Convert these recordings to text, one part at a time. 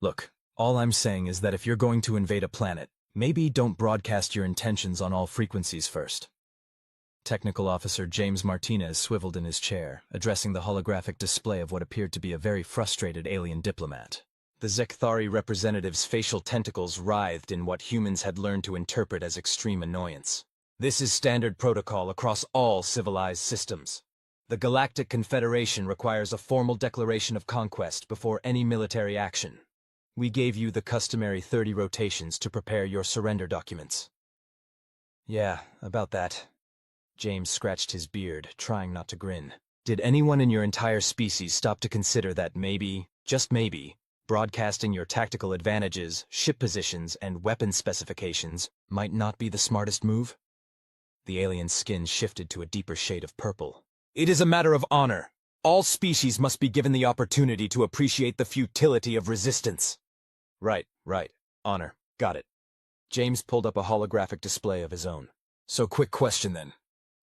Look, all I'm saying is that if you're going to invade a planet, maybe don't broadcast your intentions on all frequencies first. Technical Officer James Martinez swiveled in his chair, addressing the holographic display of what appeared to be a very frustrated alien diplomat. The Zekthari representative's facial tentacles writhed in what humans had learned to interpret as extreme annoyance. This is standard protocol across all civilized systems. The Galactic Confederation requires a formal declaration of conquest before any military action. We gave you the customary 30 rotations to prepare your surrender documents. Yeah, about that. James scratched his beard, trying not to grin. Did anyone in your entire species stop to consider that maybe, just maybe, broadcasting your tactical advantages, ship positions, and weapon specifications might not be the smartest move? The alien's skin shifted to a deeper shade of purple. It is a matter of honor. All species must be given the opportunity to appreciate the futility of resistance. Right. Honor. Got it. James pulled up a holographic display of his own. So quick question then.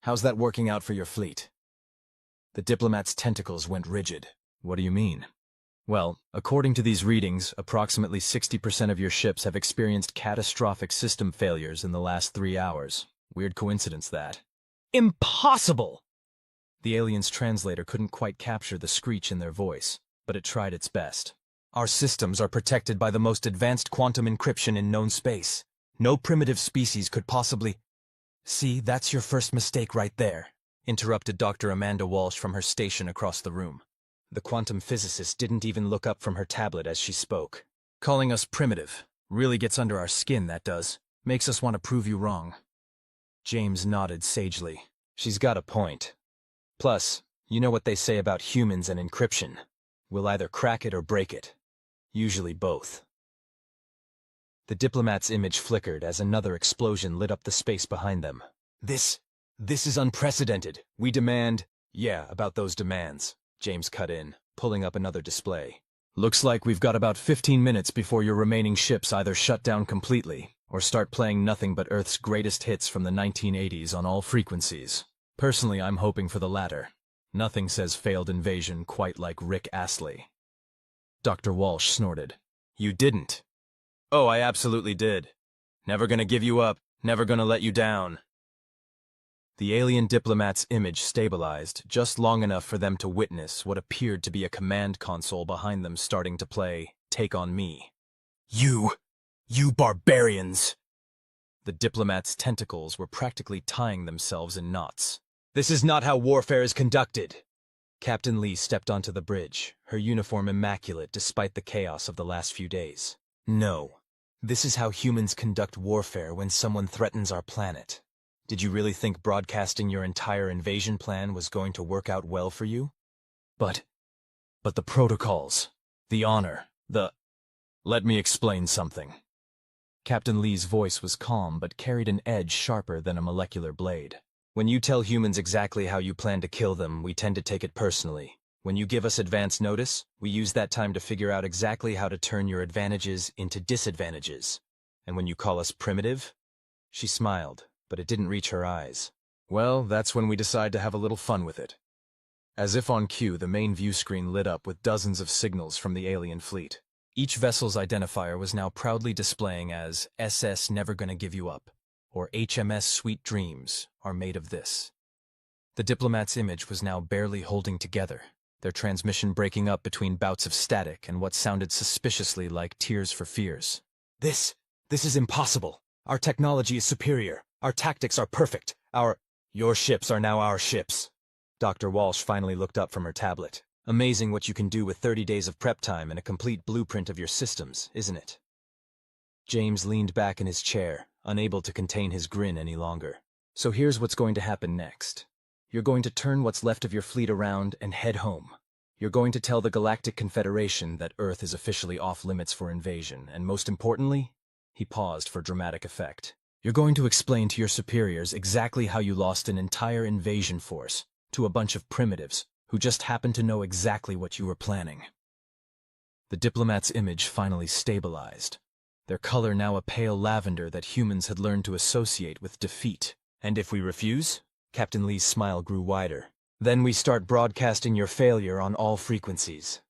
How's that working out for your fleet? The diplomat's tentacles went rigid. What do you mean? Well, according to these readings, approximately 60% of your ships have experienced catastrophic system failures in the last 3 hours. Weird coincidence that. Impossible! The alien's translator couldn't quite capture the screech in their voice, but it tried its best. Our systems are protected by the most advanced quantum encryption in known space. No primitive species could possibly— See, that's your first mistake right there, interrupted Dr. Amanda Walsh from her station across the room. The quantum physicist didn't even look up from her tablet as she spoke. Calling us primitive really gets under our skin, that does. Makes us want to prove you wrong. James nodded sagely. She's got a point. Plus, you know what they say about humans and encryption. We'll either crack it or break it. Usually both. The diplomat's image flickered as another explosion lit up the space behind them. This is unprecedented. We demand— Yeah, about those demands, James cut in, pulling up another display. Looks like we've got about 15 minutes before your remaining ships either shut down completely or start playing nothing but Earth's greatest hits from the 1980s on all frequencies. Personally, I'm hoping for the latter. Nothing says failed invasion quite like Rick Astley. Dr. Walsh snorted. You didn't. Oh, I absolutely did. Never gonna give you up, never gonna let you down. The alien diplomat's image stabilized just long enough for them to witness what appeared to be a command console behind them starting to play Take on Me. You barbarians! The diplomat's tentacles were practically tying themselves in knots. This is not how warfare is conducted. Captain Lee stepped onto the bridge, her uniform immaculate despite the chaos of the last few days. No. This is how humans conduct warfare when someone threatens our planet. Did you really think broadcasting your entire invasion plan was going to work out well for you? But the protocols, the honor, Let me explain something. Captain Lee's voice was calm but carried an edge sharper than a molecular blade. When you tell humans exactly how you plan to kill them, we tend to take it personally. When you give us advance notice, we use that time to figure out exactly how to turn your advantages into disadvantages. And when you call us primitive? She smiled, but it didn't reach her eyes. Well, that's when we decide to have a little fun with it. As if on cue, the main view screen lit up with dozens of signals from the alien fleet. Each vessel's identifier was now proudly displaying as SS Never Gonna Give You Up, or HMS Sweet Dreams Are Made of This. The diplomat's image was now barely holding together, their transmission breaking up between bouts of static and what sounded suspiciously like tears for fears. This is impossible. Our technology is superior. Our tactics are perfect. Your ships are now our ships. Dr. Walsh finally looked up from her tablet. Amazing what you can do with 30 days of prep time and a complete blueprint of your systems, isn't it? James leaned back in his chair, unable to contain his grin any longer. So here's what's going to happen next. You're going to turn what's left of your fleet around and head home. You're going to tell the Galactic Confederation that Earth is officially off limits for invasion, and most importantly, he paused for dramatic effect. You're going to explain to your superiors exactly how you lost an entire invasion force to a bunch of primitives who just happened to know exactly what you were planning. The diplomat's image finally stabilized, their color now a pale lavender that humans had learned to associate with defeat. And if we refuse? Captain Lee's smile grew wider. Then we start broadcasting your failure on all frequencies.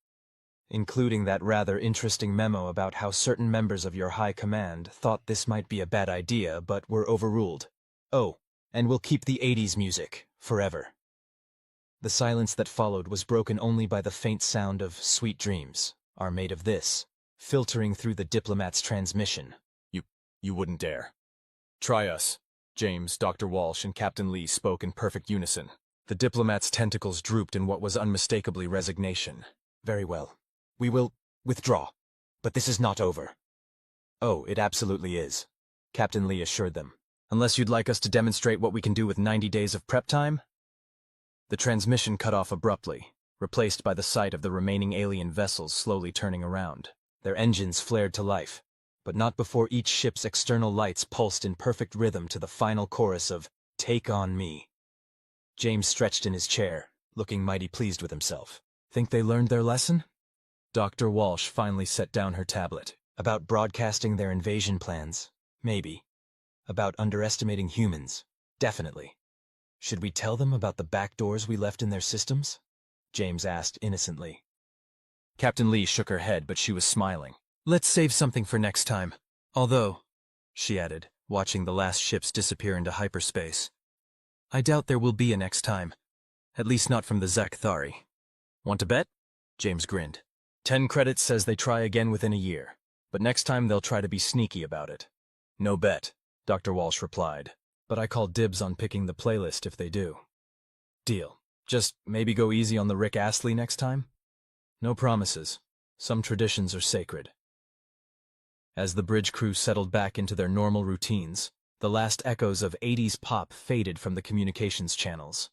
including that rather interesting memo about how certain members of your high command thought this might be a bad idea but were overruled. Oh, and we'll keep the 80s music, forever. The silence that followed was broken only by the faint sound of "Sweet dreams are made of this," filtering through the diplomat's transmission. You wouldn't dare. Try us. James, Dr. Walsh, and Captain Lee spoke in perfect unison. The diplomat's tentacles drooped in what was unmistakably resignation. Very well. We will withdraw. But this is not over. Oh, it absolutely is, Captain Lee assured them. Unless you'd like us to demonstrate what we can do with 90 days of prep time? The transmission cut off abruptly, replaced by the sight of the remaining alien vessels slowly turning around. Their engines flared to life, but not before each ship's external lights pulsed in perfect rhythm to the final chorus of "Take on Me." James stretched in his chair, looking mighty pleased with himself. Think they learned their lesson? Dr. Walsh finally set down her tablet. About broadcasting their invasion plans? Maybe. About underestimating humans? Definitely. Should we tell them about the back doors we left in their systems? James asked innocently. Captain Lee shook her head, but she was smiling. Let's save something for next time. Although, she added, watching the last ships disappear into hyperspace, I doubt there will be a next time. At least not from the Zakthari. Want to bet? James grinned. 10 credits says they try again within a year, but next time they'll try to be sneaky about it. No bet, Dr. Walsh replied, but I call dibs on picking the playlist if they do. Deal. Just maybe go easy on the Rick Astley next time? No promises. Some traditions are sacred. As the bridge crew settled back into their normal routines, the last echoes of 80s pop faded from the communications channels.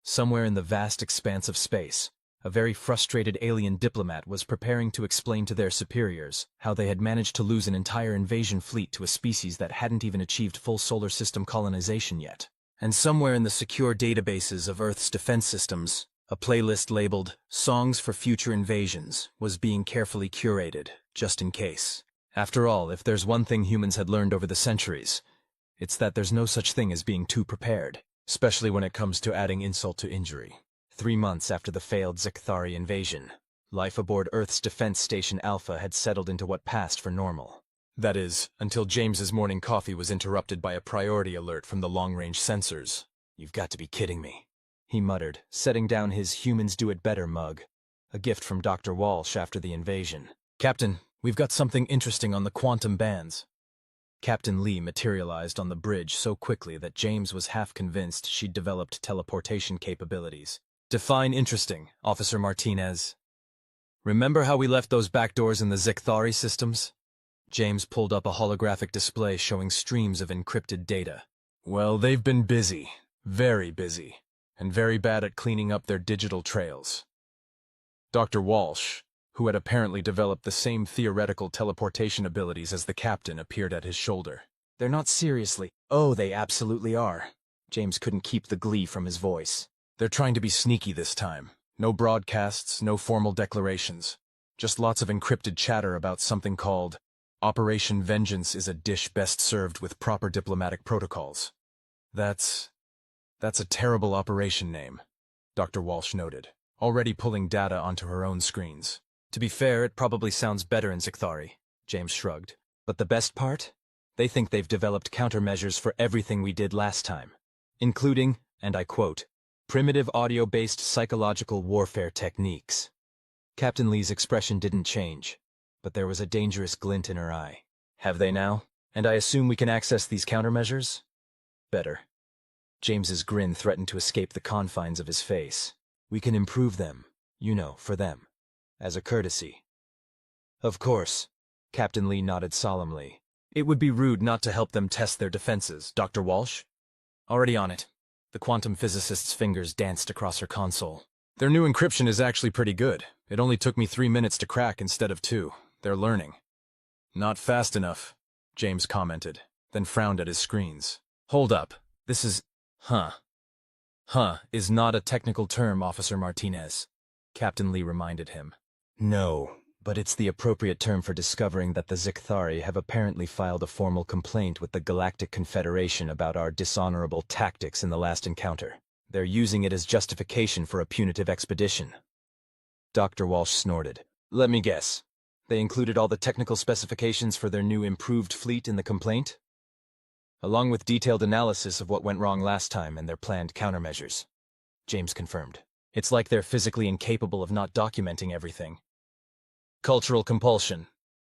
Somewhere in the vast expanse of space, a very frustrated alien diplomat was preparing to explain to their superiors how they had managed to lose an entire invasion fleet to a species that hadn't even achieved full solar system colonization yet. And somewhere in the secure databases of Earth's defense systems, a playlist labeled "Songs for Future Invasions" was being carefully curated, just in case. After all, if there's one thing humans had learned over the centuries, it's that there's no such thing as being too prepared, especially when it comes to adding insult to injury. 3 months after the failed Zakthari invasion, life aboard Earth's Defense Station Alpha had settled into what passed for normal. That is, until James's morning coffee was interrupted by a priority alert from the long-range sensors. You've got to be kidding me, he muttered, setting down his "Humans Do It Better" mug, a gift from Dr. Walsh after the invasion. Captain, we've got something interesting on the quantum bands. Captain Lee materialized on the bridge so quickly that James was half convinced she'd developed teleportation capabilities. Define interesting, Officer Martinez. Remember how we left those back doors in the Zakthari systems? James pulled up a holographic display showing streams of encrypted data. Well, they've been busy, very busy, and very bad at cleaning up their digital trails. Dr. Walsh, who had apparently developed the same theoretical teleportation abilities as the captain, appeared at his shoulder. They're not seriously. Oh, they absolutely are. James couldn't keep the glee from his voice. They're trying to be sneaky this time. No broadcasts, no formal declarations. Just lots of encrypted chatter about something called Operation Vengeance is a dish best served with proper diplomatic protocols. That's a terrible operation name, Dr. Walsh noted, already pulling data onto her own screens. To be fair, it probably sounds better in Zakthari, James shrugged. But the best part? They think they've developed countermeasures for everything we did last time, including, and I quote, primitive audio-based psychological warfare techniques. Captain Lee's expression didn't change, but there was a dangerous glint in her eye. Have they now? And I assume we can access these countermeasures? Better. James's grin threatened to escape the confines of his face. We can improve them, for them. As a courtesy. Of course, Captain Lee nodded solemnly. It would be rude not to help them test their defenses, Dr. Walsh. Already on it. The quantum physicist's fingers danced across her console. Their new encryption is actually pretty good. It only took me 3 minutes to crack instead of 2. They're learning. Not fast enough, James commented, then frowned at his screens. Hold up. This is... Huh is not a technical term, Officer Martinez, Captain Lee reminded him. No, but it's the appropriate term for discovering that the Zakthari have apparently filed a formal complaint with the Galactic Confederation about our dishonorable tactics in the last encounter. They're using it as justification for a punitive expedition. Dr. Walsh snorted. Let me guess. They included all the technical specifications for their new improved fleet in the complaint? Along with detailed analysis of what went wrong last time and their planned countermeasures. James confirmed. It's like they're physically incapable of not documenting everything. Cultural compulsion.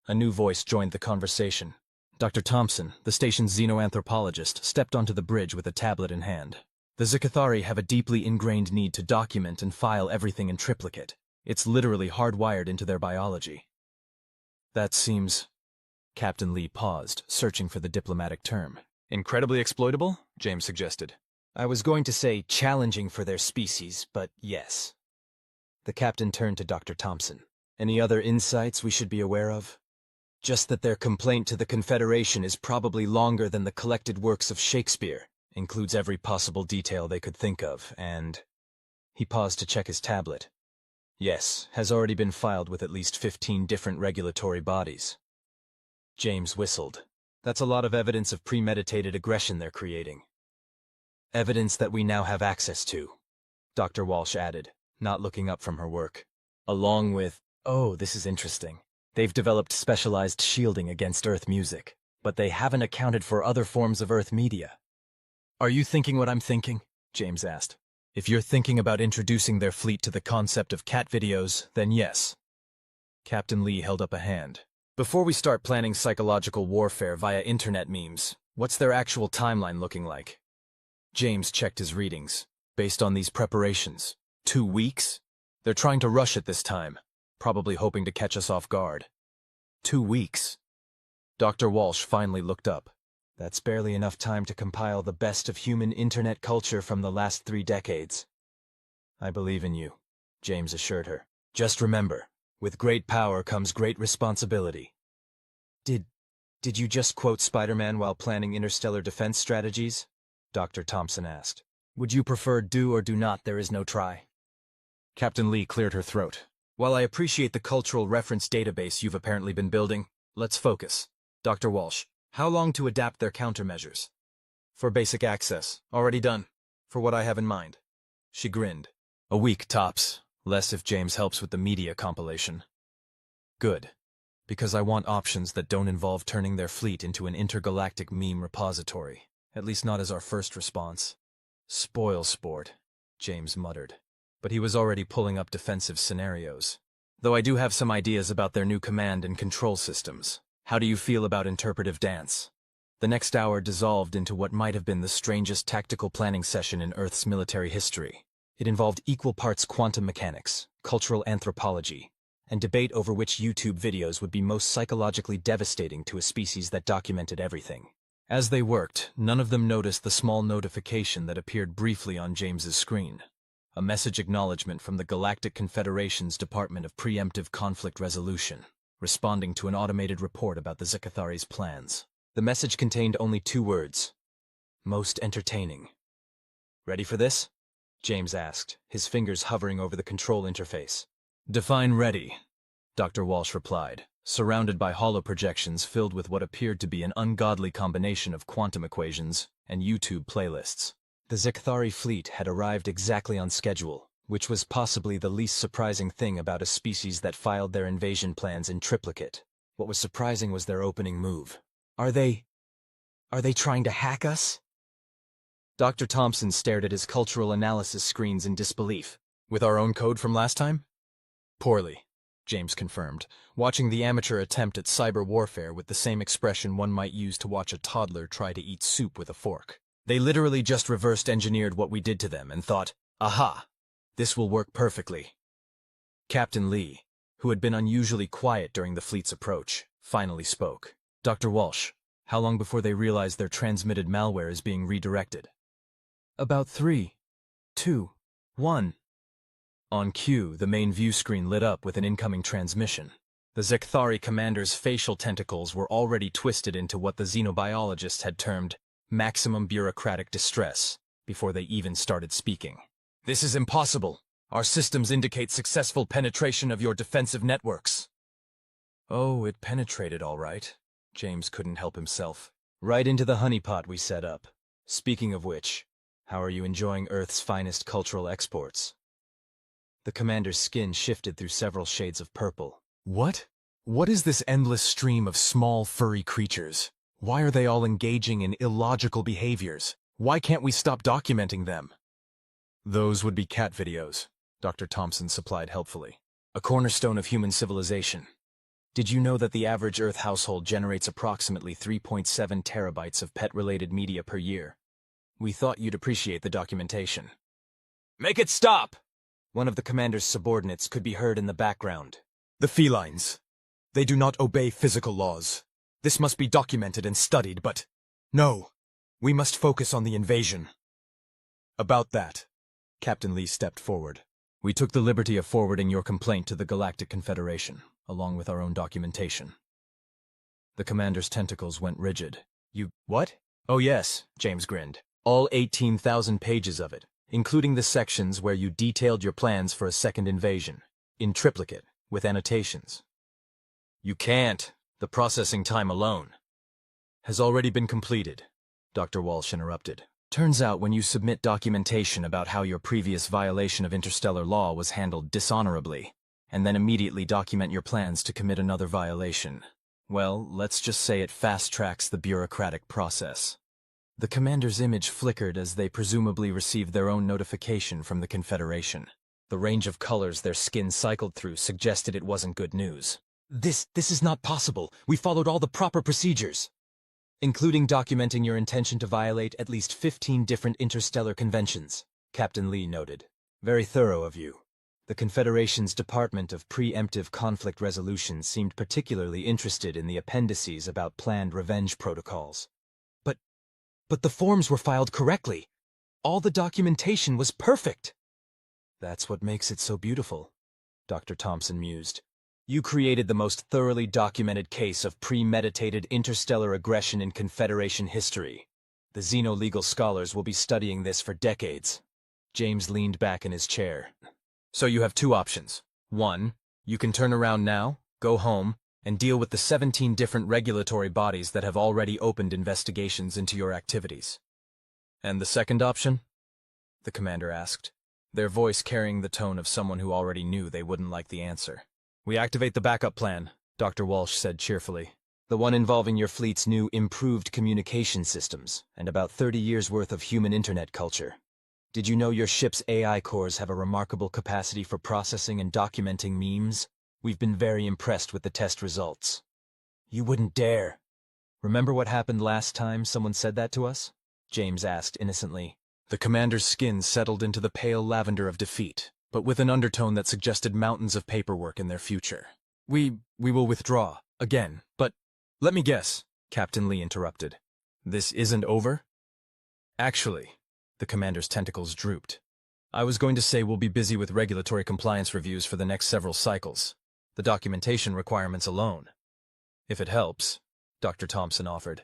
A new voice joined the conversation. Dr. Thompson, the station's xenoanthropologist, stepped onto the bridge with a tablet in hand. The Zikathari have a deeply ingrained need to document and file everything in triplicate. It's literally hardwired into their biology. That seems... Captain Lee paused, searching for the diplomatic term. Incredibly exploitable? James suggested. I was going to say challenging for their species, but yes. The captain turned to Dr. Thompson. Any other insights we should be aware of? Just that their complaint to the Confederation is probably longer than the collected works of Shakespeare, includes every possible detail they could think of, and... He paused to check his tablet. Yes, has already been filed with at least 15 different regulatory bodies. James whistled. That's a lot of evidence of premeditated aggression they're creating. Evidence that we now have access to, Dr. Walsh added, not looking up from her work. Along with, oh, this is interesting. They've developed specialized shielding against Earth music, but they haven't accounted for other forms of Earth media. Are you thinking what I'm thinking? James asked. If you're thinking about introducing their fleet to the concept of cat videos, then yes. Captain Lee held up a hand. Before we start planning psychological warfare via internet memes, what's their actual timeline looking like? James checked his readings. Based on these preparations, 2 weeks? They're trying to rush it this time, probably hoping to catch us off guard. 2 weeks. Dr. Walsh finally looked up. That's barely enough time to compile the best of human internet culture from the last 3 decades. I believe in you, James assured her. Just remember, with great power comes great responsibility. Did you just quote Spider-Man while planning interstellar defense strategies? Dr. Thompson asked. Would you prefer do or do not, there is no try? Captain Lee cleared her throat. While I appreciate the cultural reference database you've apparently been building, let's focus. Dr. Walsh, how long to adapt their countermeasures? For basic access, already done. For what I have in mind. She grinned. A week tops, less if James helps with the media compilation. Good. Because I want options that don't involve turning their fleet into an intergalactic meme repository. At least not as our first response. Spoil sport, James muttered. But he was already pulling up defensive scenarios. Though I do have some ideas about their new command and control systems. How do you feel about interpretive dance? The next hour dissolved into what might have been the strangest tactical planning session in Earth's military history. It involved equal parts quantum mechanics, cultural anthropology, and debate over which YouTube videos would be most psychologically devastating to a species that documented everything. As they worked, none of them noticed the small notification that appeared briefly on James's screen. A message acknowledgement from the Galactic Confederation's Department of Preemptive Conflict Resolution, responding to an automated report about the Zikathari's plans. The message contained only 2 words. Most entertaining. Ready for this? James asked, his fingers hovering over the control interface. Define ready, Dr. Walsh replied, surrounded by holoprojections filled with what appeared to be an ungodly combination of quantum equations and YouTube playlists. The Zikathari fleet had arrived exactly on schedule, which was possibly the least surprising thing about a species that filed their invasion plans in triplicate. What was surprising was their opening move. Are they trying to hack us? Dr. Thompson stared at his cultural analysis screens in disbelief. With our own code from last time? Poorly, James confirmed, watching the amateur attempt at cyber warfare with the same expression one might use to watch a toddler try to eat soup with a fork. They literally just reversed engineered what we did to them and thought, aha, this will work perfectly. Captain Lee, who had been unusually quiet during the fleet's approach, finally spoke. Dr. Walsh, how long before they realize their transmitted malware is being redirected? About 3, 2, 1. On cue, the main view screen lit up with an incoming transmission. The Zikathari commander's facial tentacles were already twisted into what the xenobiologists had termed maximum bureaucratic distress before they even started speaking. This is impossible. Our systems indicate successful penetration of your defensive networks. Oh, it penetrated all right. James couldn't help himself. Right into the honeypot we set up. Speaking of which, how are you enjoying Earth's finest cultural exports? The commander's skin shifted through several shades of purple. What? What is this endless stream of small, furry creatures? Why are they all engaging in illogical behaviors? Why can't we stop documenting them? Those would be cat videos, Dr. Thompson supplied helpfully. A cornerstone of human civilization. Did you know that the average Earth household generates approximately 3.7 terabytes of pet-related media per year? We thought you'd appreciate the documentation. Make it stop! One of the commander's subordinates could be heard in the background. The felines. They do not obey physical laws. This must be documented and studied, but no. We must focus on the invasion. About that, Captain Lee stepped forward. We took the liberty of forwarding your complaint to the Galactic Confederation, along with our own documentation. The commander's tentacles went rigid. You, what? Oh yes, James grinned. All 18,000 pages of it, including the sections where you detailed your plans for a second invasion, in triplicate, with annotations. You can't. The processing time alone has already been completed, Dr. Walsh interrupted. Turns out when you submit documentation about how your previous violation of interstellar law was handled dishonorably, and then immediately document your plans to commit another violation, well, let's just say it fast-tracks the bureaucratic process. The commander's image flickered as they presumably received their own notification from the Confederation. The range of colors their skin cycled through suggested it wasn't good news. This is not possible. We followed all the proper procedures, including documenting your intention to violate at least 15 different interstellar conventions, Captain Lee noted. Very thorough of you. The Confederation's Department of Preemptive Conflict Resolution seemed particularly interested in the appendices about planned revenge protocols. But the forms were filed correctly. All the documentation was perfect. That's what makes it so beautiful, Dr. Thompson mused. You created the most thoroughly documented case of premeditated interstellar aggression in Confederation history. The xeno-legal scholars will be studying this for decades. James leaned back in his chair. So you have two options. One, you can turn around now, go home, and deal with the 17 different regulatory bodies that have already opened investigations into your activities. And the second option? The commander asked, their voice carrying the tone of someone who already knew they wouldn't like the answer. We activate the backup plan, Dr. Walsh said cheerfully. The one involving your fleet's new improved communication systems and about 30 years' worth of human internet culture. Did you know your ship's AI cores have a remarkable capacity for processing and documenting memes? We've been very impressed with the test results. You wouldn't dare. Remember what happened last time someone said that to us? James asked innocently. The commander's skin settled into the pale lavender of defeat, but with an undertone that suggested mountains of paperwork in their future. We will withdraw, again, but let me guess, Captain Lee interrupted. This isn't over? Actually, the commander's tentacles drooped. I was going to say we'll be busy with regulatory compliance reviews for the next several cycles. The documentation requirements alone. If it helps, Dr. Thompson offered.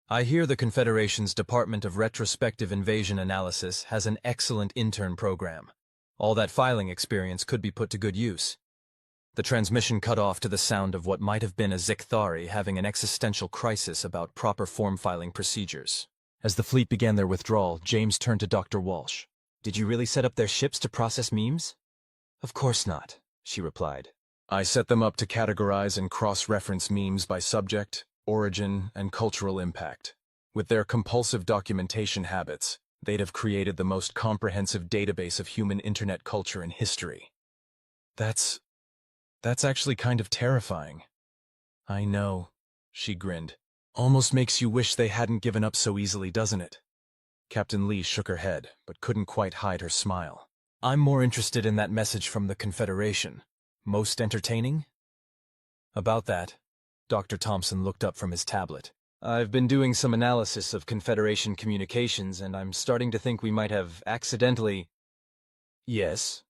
I hear the Confederation's Department of Retrospective Invasion Analysis has an excellent intern program. All that filing experience could be put to good use. The transmission cut off to the sound of what might have been a Zikthari having an existential crisis about proper form filing procedures. As the fleet began their withdrawal, James turned to Dr. Walsh. Did you really set up their ships to process memes? Of course not, she replied. I set them up to categorize and cross-reference memes by subject, origin, and cultural impact. With their compulsive documentation habits, they'd have created the most comprehensive database of human internet culture in history. That's actually kind of terrifying. I know, she grinned. Almost makes you wish they hadn't given up so easily, doesn't it? Captain Lee shook her head, but couldn't quite hide her smile. I'm more interested in that message from the Confederation. Most entertaining? About that, Dr. Thompson looked up from his tablet. I've been doing some analysis of Confederation communications, and I'm starting to think we might have accidentally... Yes,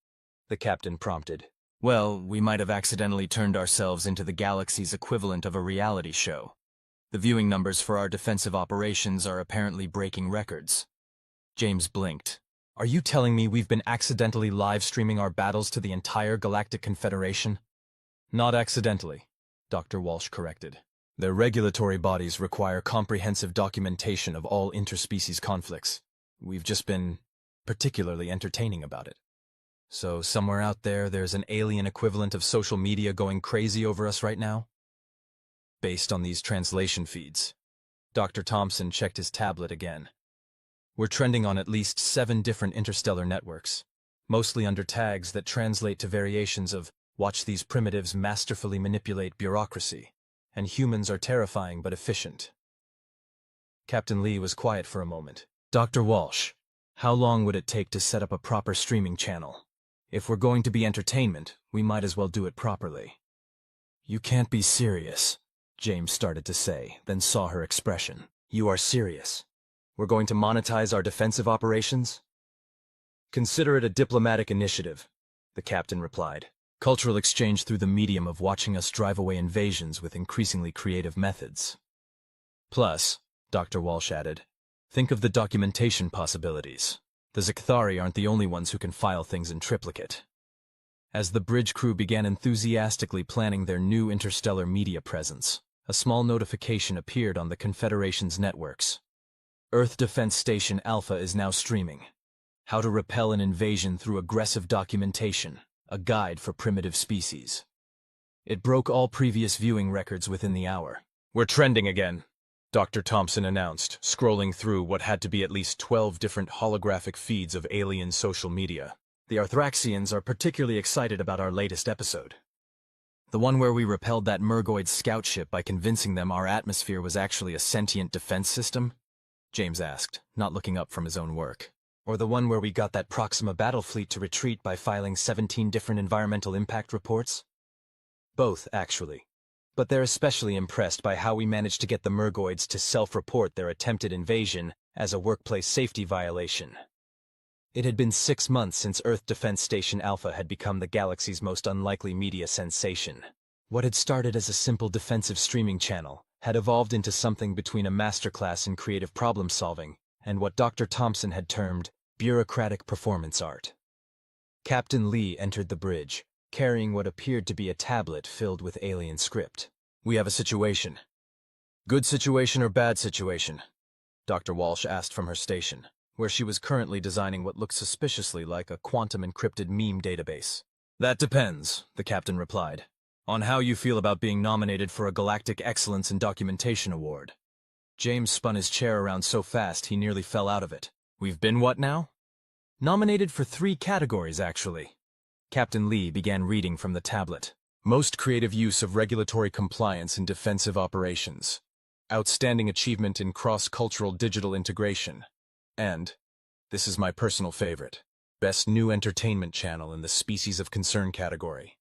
the captain prompted. Well, we might have accidentally turned ourselves into the galaxy's equivalent of a reality show. The viewing numbers for our defensive operations are apparently breaking records. James blinked. Are you telling me we've been accidentally live-streaming our battles to the entire Galactic Confederation? Not accidentally, Dr. Walsh corrected. Their regulatory bodies require comprehensive documentation of all interspecies conflicts. We've just been particularly entertaining about it. So somewhere out there, there's an alien equivalent of social media going crazy over us right now? Based on these translation feeds, Dr. Thompson checked his tablet again. We're trending on at least 7 different interstellar networks, mostly under tags that translate to variations of "watch these primitives masterfully manipulate bureaucracy," and "humans are terrifying but efficient." Captain Lee was quiet for a moment. "Dr. Walsh, how long would it take to set up a proper streaming channel? If we're going to be entertainment, we might as well do it properly." "You can't be serious," James started to say, then saw her expression. "You are serious? We're going to monetize our defensive operations?" "Consider it a diplomatic initiative," the captain replied. "Cultural exchange through the medium of watching us drive away invasions with increasingly creative methods." "Plus," Dr. Walsh added, "think of the documentation possibilities. The Xikthari aren't the only ones who can file things in triplicate." As the bridge crew began enthusiastically planning their new interstellar media presence, a small notification appeared on the Confederation's networks. "Earth Defense Station Alpha is now streaming. How to repel an invasion through aggressive documentation, a guide for primitive species." It broke all previous viewing records within the hour. "We're trending again," Dr. Thompson announced, scrolling through what had to be at least 12 different holographic feeds of alien social media. "The Arthraxians are particularly excited about our latest episode. The one where we repelled that Mergoid scout ship by convincing them our atmosphere was actually a sentient defense system?" James asked, not looking up from his own work. "Or the one where we got that Proxima battle fleet to retreat by filing 17 different environmental impact reports?" "Both, actually. But they're especially impressed by how we managed to get the Mergoids to self-report their attempted invasion as a workplace safety violation." It had been 6 months since Earth Defense Station Alpha had become the galaxy's most unlikely media sensation. What had started as a simple defensive streaming channel had evolved into something between a masterclass in creative problem-solving and what Dr. Thompson had termed bureaucratic performance art. Captain Lee entered the bridge, carrying what appeared to be a tablet filled with alien script. "We have a situation." "Good situation or bad situation?" Dr. Walsh asked from her station, where she was currently designing what looked suspiciously like a quantum-encrypted meme database. "That depends," the captain replied, "on how you feel about being nominated for a Galactic Excellence in Documentation Award." James spun his chair around so fast he nearly fell out of it. "We've been what now?" "Nominated for 3 categories, actually." Captain Lee began reading from the tablet. "Most creative use of regulatory compliance in defensive operations. Outstanding achievement in cross-cultural digital integration. And, this is my personal favorite, best new entertainment channel in the species of concern category."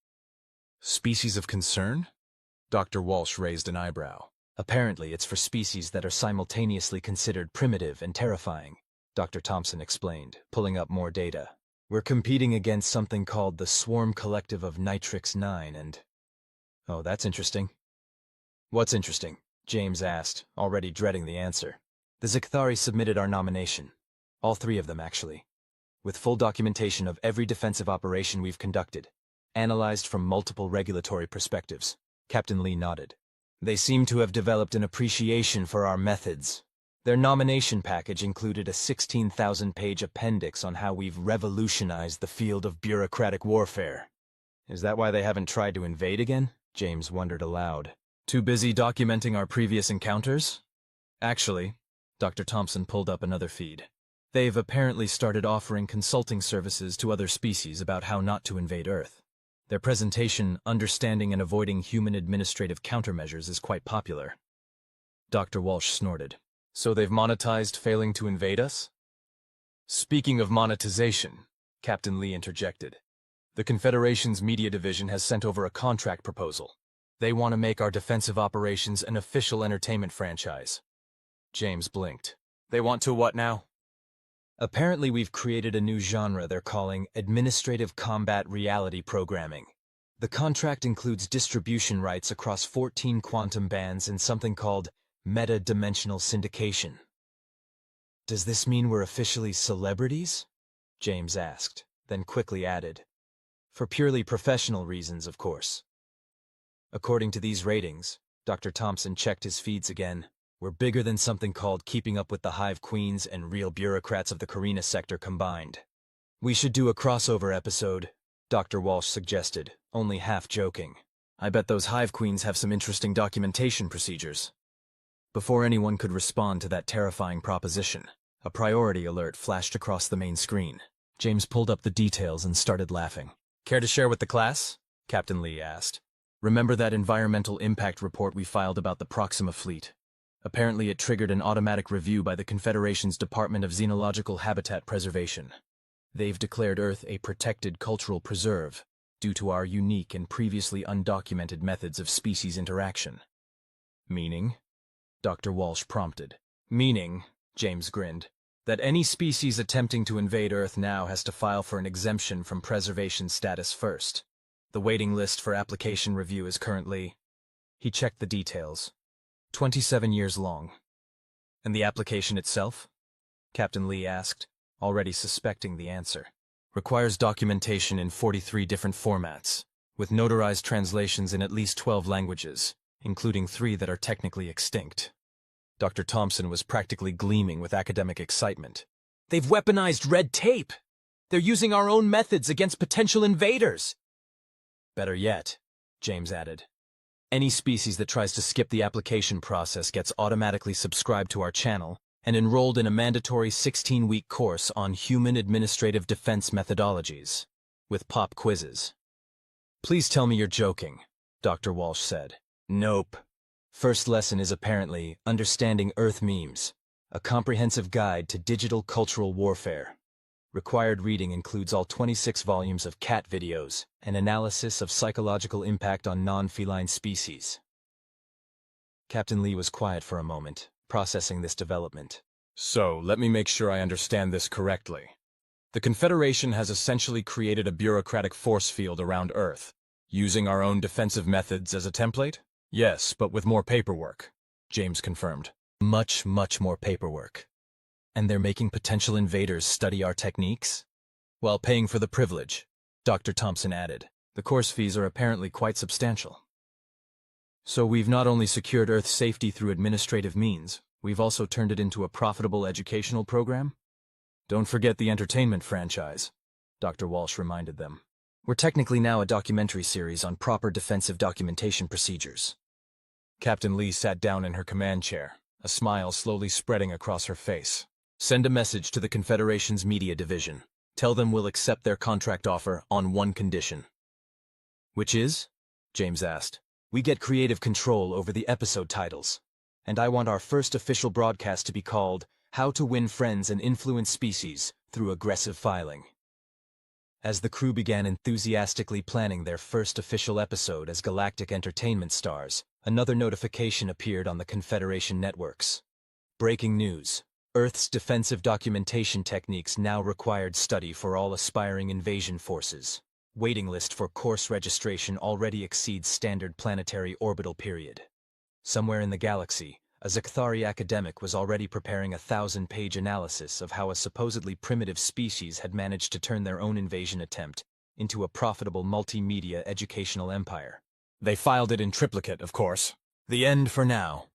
"Species of concern?" Dr. Walsh raised an eyebrow. "Apparently it's for species that are simultaneously considered primitive and terrifying," Dr. Thompson explained, pulling up more data. "We're competing against something called the Swarm Collective of Nitrix 9 and—" "Oh, that's interesting." "What's interesting?" James asked, already dreading the answer. "The Xikthari submitted our nomination. All 3 of them, actually. With full documentation of every defensive operation we've conducted, analyzed from multiple regulatory perspectives." Captain Lee nodded. "They seem to have developed an appreciation for our methods. Their nomination package included a 16,000-page appendix on how we've revolutionized the field of bureaucratic warfare." "Is that why they haven't tried to invade again?" James wondered aloud. "Too busy documenting our previous encounters?" "Actually," Dr. Thompson pulled up another feed. "They've apparently started offering consulting services to other species about how not to invade Earth. Their presentation, Understanding and Avoiding Human Administrative Countermeasures, is quite popular." Dr. Walsh snorted. "So they've monetized failing to invade us?" "Speaking of monetization," Captain Lee interjected, "the Confederation's media division has sent over a contract proposal. They want to make our defensive operations an official entertainment franchise." James blinked. "They want to what now?" "Apparently we've created a new genre they're calling Administrative Combat Reality Programming. The contract includes distribution rights across 14 quantum bands and something called meta-dimensional syndication." "Does this mean we're officially celebrities?" James asked, then quickly added, "For purely professional reasons, of course." "According to these ratings," Dr. Thompson checked his feeds again, "we're bigger than something called Keeping Up with the Hive Queens and Real Bureaucrats of the Carina sector combined." We should do a crossover episode, Dr. Walsh suggested, only half joking. I bet those hive queens have some interesting documentation procedures. Before anyone could respond to that terrifying proposition, a priority alert flashed across the main screen. James pulled up the details and started laughing. Care to share with the class? Captain Lee asked. Remember that environmental impact report we filed about the Proxima fleet? Apparently it triggered an automatic review by the Confederation's Department of Xenological Habitat Preservation. They've declared Earth a protected cultural preserve due to our unique and previously undocumented methods of species interaction. Meaning? Dr. Walsh prompted. Meaning, James grinned, that any species attempting to invade Earth now has to file for an exemption from preservation status first. The waiting list for application review is currently... He checked the details. 27 years long. And the application itself? Captain Lee asked, already suspecting the answer. Requires documentation in 43 different formats, with notarized translations in at least 12 languages, including 3 that are technically extinct. Dr. Thompson was practically gleaming with academic excitement. They've weaponized red tape! They're using our own methods against potential invaders! Better yet, James added. Any species that tries to skip the application process gets automatically subscribed to our channel and enrolled in a mandatory 16-week course on human administrative defense methodologies, with pop quizzes. Please tell me you're joking, Dr. Walsh said. Nope. First lesson is apparently Understanding Earth Memes, a comprehensive guide to digital cultural warfare. Required reading includes all 26 volumes of cat videos and analysis of psychological impact on non-feline species. Captain Lee was quiet for a moment, processing this development. So, let me make sure I understand this correctly. The Confederation has essentially created a bureaucratic force field around Earth, using our own defensive methods as a template? Yes, but with more paperwork, James confirmed. Much, much more paperwork. And they're making potential invaders study our techniques? While paying for the privilege, Dr. Thompson added. The course fees are apparently quite substantial. So we've not only secured Earth's safety through administrative means, we've also turned it into a profitable educational program? Don't forget the entertainment franchise, Dr. Walsh reminded them. We're technically now a documentary series on proper defensive documentation procedures. Captain Lee sat down in her command chair, a smile slowly spreading across her face. Send a message to the Confederation's media division. Tell them we'll accept their contract offer on one condition. Which is? James asked. We get creative control over the episode titles. And I want our first official broadcast to be called How to Win Friends and Influence Species Through Aggressive Filing. As the crew began enthusiastically planning their first official episode as galactic entertainment stars, another notification appeared on the Confederation networks. Breaking news. Earth's defensive documentation techniques now required study for all aspiring invasion forces. Waiting list for course registration already exceeds standard planetary orbital period. Somewhere in the galaxy, a Xathari academic was already preparing a 1,000-page analysis of how a supposedly primitive species had managed to turn their own invasion attempt into a profitable multimedia educational empire. They filed it in triplicate, of course. The end for now,